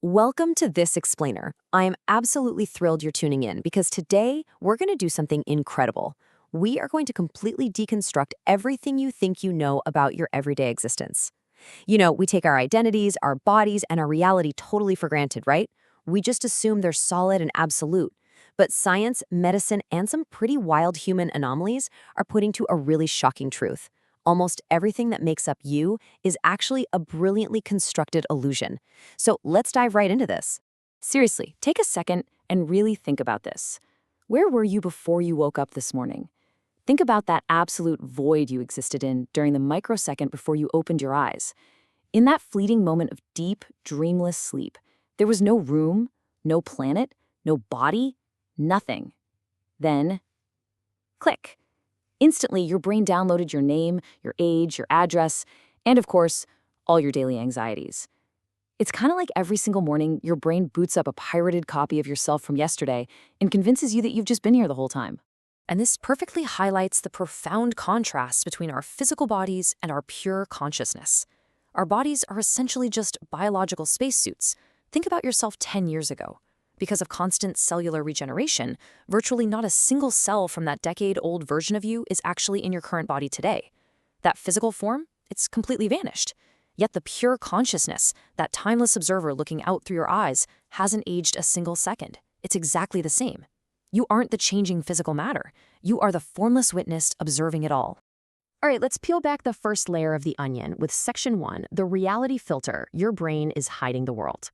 Welcome to This Explainer. I am absolutely thrilled you're tuning in because today we're going to do something incredible. We are going to completely deconstruct everything you think you know about your everyday existence. We take our identities, our bodies, and our reality totally for granted, right? We just assume they're solid and absolute. But science, medicine, and some pretty wild human anomalies are pointing to a really shocking truth. Almost everything that makes up you is actually a brilliantly constructed illusion. So let's dive right into this. Seriously, take a second and really think about this. Where were you before you woke up this morning? Think about that absolute void you existed in during the microsecond before you opened your eyes. In that fleeting moment of deep, dreamless sleep, there was no room, no planet, no body, nothing. Then, click. Instantly, your brain downloaded your name, your age, your address, and of course, all your daily anxieties. It's kind of like every single morning, your brain boots up a pirated copy of yourself from yesterday and convinces you that you've just been here the whole time. And this perfectly highlights the profound contrast between our physical bodies and our pure consciousness. Our bodies are essentially just biological spacesuits. Think about yourself 10 years ago. Because of constant cellular regeneration, virtually not a single cell from that decade-old version of you is actually in your current body today. That physical form, it's completely vanished. Yet the pure consciousness, that timeless observer looking out through your eyes, hasn't aged a single second. It's exactly the same. You aren't the changing physical matter. You are the formless witness observing it all. All right, let's peel back the first layer of the onion with Section 1, the reality filter. Your brain is hiding the world.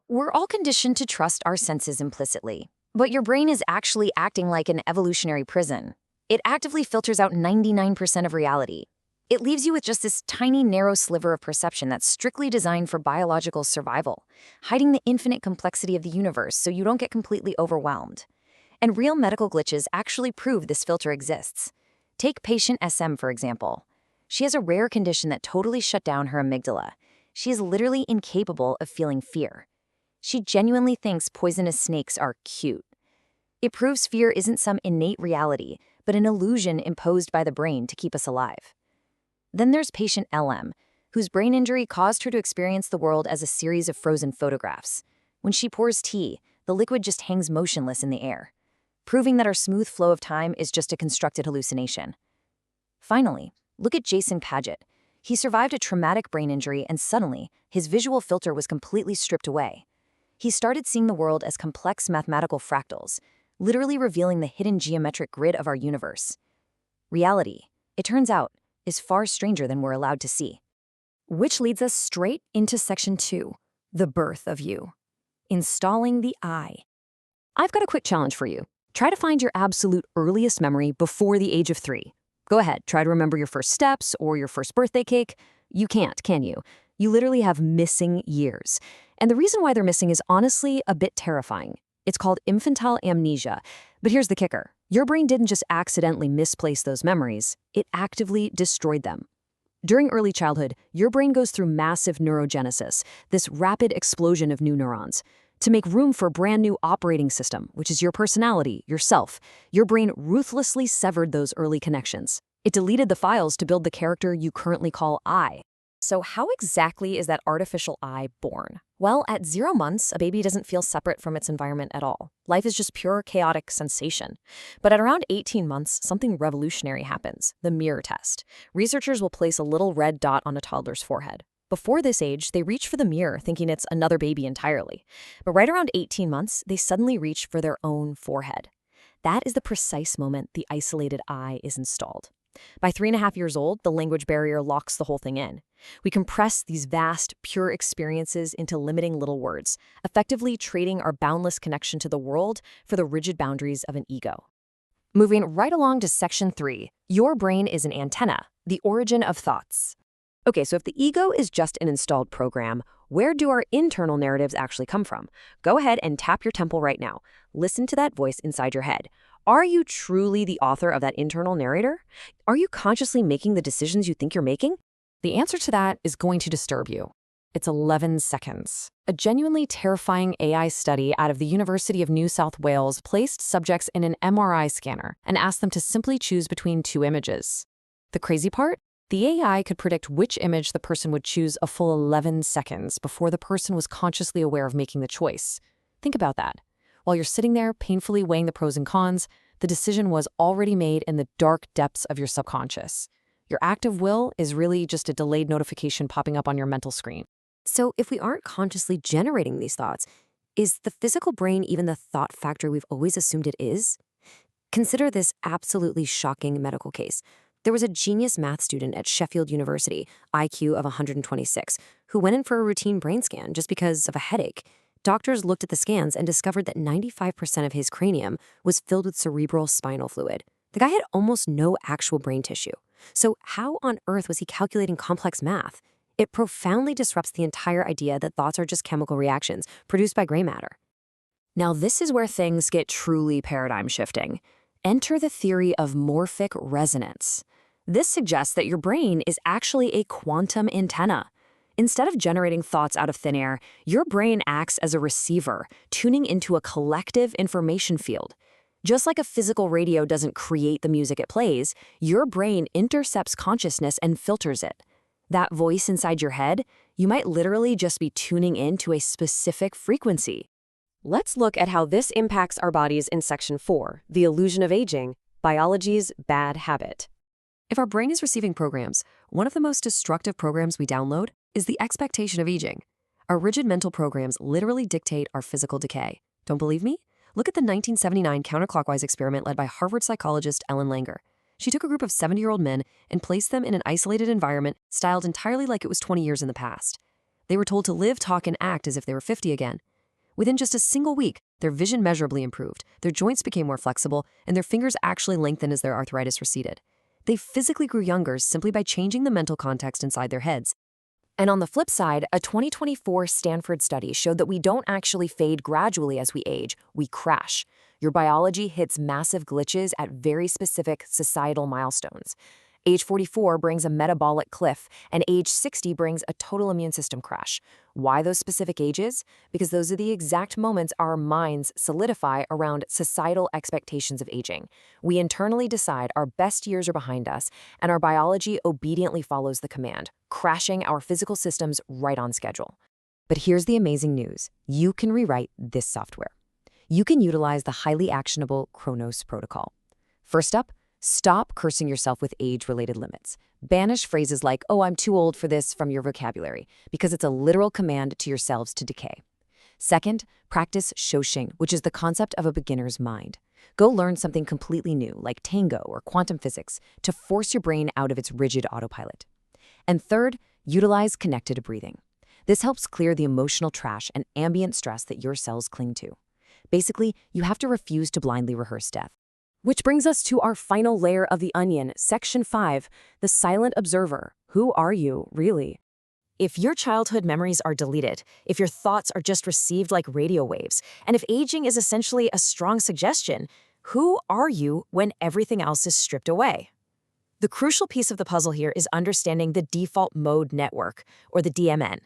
We're all conditioned to trust our senses implicitly, but your brain is actually acting like an evolutionary prison. It actively filters out 99% of reality. It leaves you with just this tiny, narrow sliver of perception that's strictly designed for biological survival, hiding the infinite complexity of the universe so you don't get completely overwhelmed. And real medical glitches actually prove this filter exists. Take patient SM, for example. She has a rare condition that totally shut down her amygdala. She is literally incapable of feeling fear. She genuinely thinks poisonous snakes are cute. It proves fear isn't some innate reality, but an illusion imposed by the brain to keep us alive. Then there's patient LM, whose brain injury caused her to experience the world as a series of frozen photographs. When she pours tea, the liquid just hangs motionless in the air, proving that our smooth flow of time is just a constructed hallucination. Finally, look at Jason Paget. He survived a traumatic brain injury and suddenly, his visual filter was completely stripped away. He started seeing the world as complex mathematical fractals, literally revealing the hidden geometric grid of our universe. Reality, it turns out, is far stranger than we're allowed to see. Which leads us straight into Section 2, the birth of you. Installing the I. I've got a quick challenge for you. Try to find your absolute earliest memory before the age of 3. Go ahead, try to remember your first steps or your first birthday cake. You can't, can you? You literally have missing years. And the reason why they're missing is honestly a bit terrifying. It's called infantile amnesia. But here's the kicker. Your brain didn't just accidentally misplace those memories, it actively destroyed them. During early childhood, your brain goes through massive neurogenesis, this rapid explosion of new neurons. To make room for a brand new operating system, which is your personality, yourself, your brain ruthlessly severed those early connections. It deleted the files to build the character you currently call I. So how exactly is that artificial I born? Well, at 0 months, a baby doesn't feel separate from its environment at all. Life is just pure chaotic sensation. But at around 18 months, something revolutionary happens, the mirror test. Researchers will place a little red dot on a toddler's forehead. Before this age, they reach for the mirror thinking it's another baby entirely. But right around 18 months, they suddenly reach for their own forehead. That is the precise moment the isolated I is installed. By 3.5 years old, the language barrier locks the whole thing in. We compress these vast, pure experiences into limiting little words, effectively trading our boundless connection to the world for the rigid boundaries of an ego. Moving right along to Section 3, your brain is an antenna, the origin of thoughts. Okay, so if the ego is just an installed program, where do our internal narratives actually come from? Go ahead and tap your temple right now. Listen to that voice inside your head. Are you truly the author of that internal narrator? Are you consciously making the decisions you think you're making? The answer to that is going to disturb you. It's 11 seconds. A genuinely terrifying AI study out of the University of New South Wales placed subjects in an MRI scanner and asked them to simply choose between 2 images. The crazy part? The AI could predict which image the person would choose a full 11 seconds before the person was consciously aware of making the choice. Think about that. While you're sitting there painfully weighing the pros and cons, the decision was already made in the dark depths of your subconscious. Your active will is really just a delayed notification popping up on your mental screen. So if we aren't consciously generating these thoughts, is the physical brain even the thought factory we've always assumed it is? Consider this absolutely shocking medical case. There was a genius math student at Sheffield University, IQ of 126, who went in for a routine brain scan just because of a headache. Doctors looked at the scans and discovered that 95% of his cranium was filled with cerebral spinal fluid. The guy had almost no actual brain tissue. So how on earth was he calculating complex math? It profoundly disrupts the entire idea that thoughts are just chemical reactions produced by gray matter. Now, this is where things get truly paradigm shifting. Enter the theory of morphic resonance. This suggests that your brain is actually a quantum antenna. Instead of generating thoughts out of thin air, your brain acts as a receiver, tuning into a collective information field. Just like a physical radio doesn't create the music it plays, your brain intercepts consciousness and filters it. That voice inside your head, you might literally just be tuning into a specific frequency. Let's look at how this impacts our bodies in Section 4, The Illusion of Aging, Biology's Bad Habit. If our brain is receiving programs, one of the most destructive programs we download is the expectation of aging. Our rigid mental programs literally dictate our physical decay. Don't believe me? Look at the 1979 counterclockwise experiment led by Harvard psychologist Ellen Langer. She took a group of 70-year-old men and placed them in an isolated environment styled entirely like it was 20 years in the past. They were told to live, talk, and act as if they were 50 again. Within just a single week, their vision measurably improved, their joints became more flexible, and their fingers actually lengthened as their arthritis receded. They physically grew younger simply by changing the mental context inside their heads. And on the flip side, a 2024 Stanford study showed that we don't actually fade gradually as we age, we crash. Your biology hits massive glitches at very specific societal milestones. Age 44 brings a metabolic cliff, and age 60 brings a total immune system crash. Why those specific ages? Because those are the exact moments our minds solidify around societal expectations of aging. We internally decide our best years are behind us, and our biology obediently follows the command, crashing our physical systems right on schedule. But here's the amazing news. You can rewrite this software. You can utilize the highly actionable Chronos protocol. First up, stop cursing yourself with age-related limits. Banish phrases like, "Oh, I'm too old for this," from your vocabulary, because it's a literal command to yourselves to decay. Second, practice Shouxing, which is the concept of a beginner's mind. Go learn something completely new, like tango or quantum physics, to force your brain out of its rigid autopilot. And third, utilize connected breathing. This helps clear the emotional trash and ambient stress that your cells cling to. Basically, you have to refuse to blindly rehearse death. Which brings us to our final layer of the onion, Section 5, the silent observer. Who are you, really? If your childhood memories are deleted, if your thoughts are just received like radio waves, and if aging is essentially a strong suggestion, who are you when everything else is stripped away? The crucial piece of the puzzle here is understanding the default mode network, or the DMN.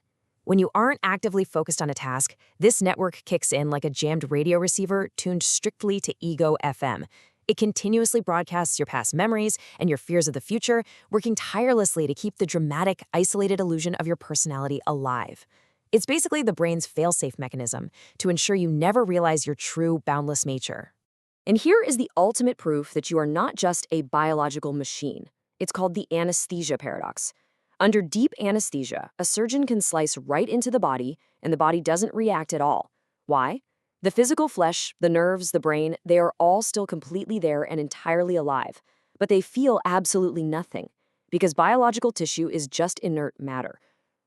When you aren't actively focused on a task, this network kicks in like a jammed radio receiver tuned strictly to Ego FM. It continuously broadcasts your past memories and your fears of the future, working tirelessly to keep the dramatic, isolated illusion of your personality alive. It's basically the brain's fail-safe mechanism to ensure you never realize your true, boundless nature. And here is the ultimate proof that you are not just a biological machine. It's called the anesthesia paradox. Under deep anesthesia, a surgeon can slice right into the body, and the body doesn't react at all. Why? The physical flesh, the nerves, the brain, they are all still completely there and entirely alive. But they feel absolutely nothing, because biological tissue is just inert matter.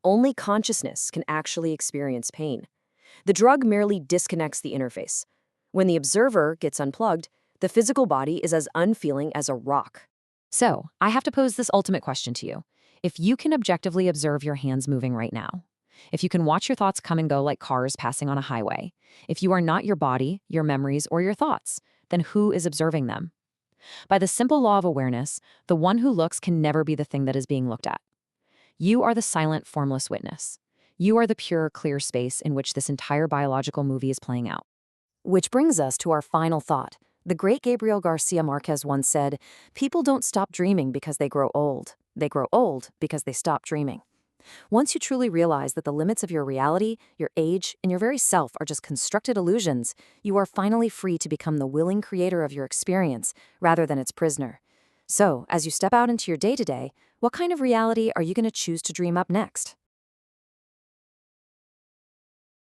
Only consciousness can actually experience pain. The drug merely disconnects the interface. When the observer gets unplugged, the physical body is as unfeeling as a rock. So, I have to pose this ultimate question to you. If you can objectively observe your hands moving right now, if you can watch your thoughts come and go like cars passing on a highway, if you are not your body, your memories, or your thoughts, then who is observing them? By the simple law of awareness, the one who looks can never be the thing that is being looked at. You are the silent, formless witness. You are the pure, clear space in which this entire biological movie is playing out. Which brings us to our final thought. The great Gabriel Garcia Marquez once said, "People don't stop dreaming because they grow old. They grow old because they stop dreaming. Once you truly realize that the limits of your reality, your age, and your very self are just constructed illusions, you are finally free to become the willing creator of your experience rather than its prisoner. So, as you step out into your day-to-day, what kind of reality are you going to choose to dream up next?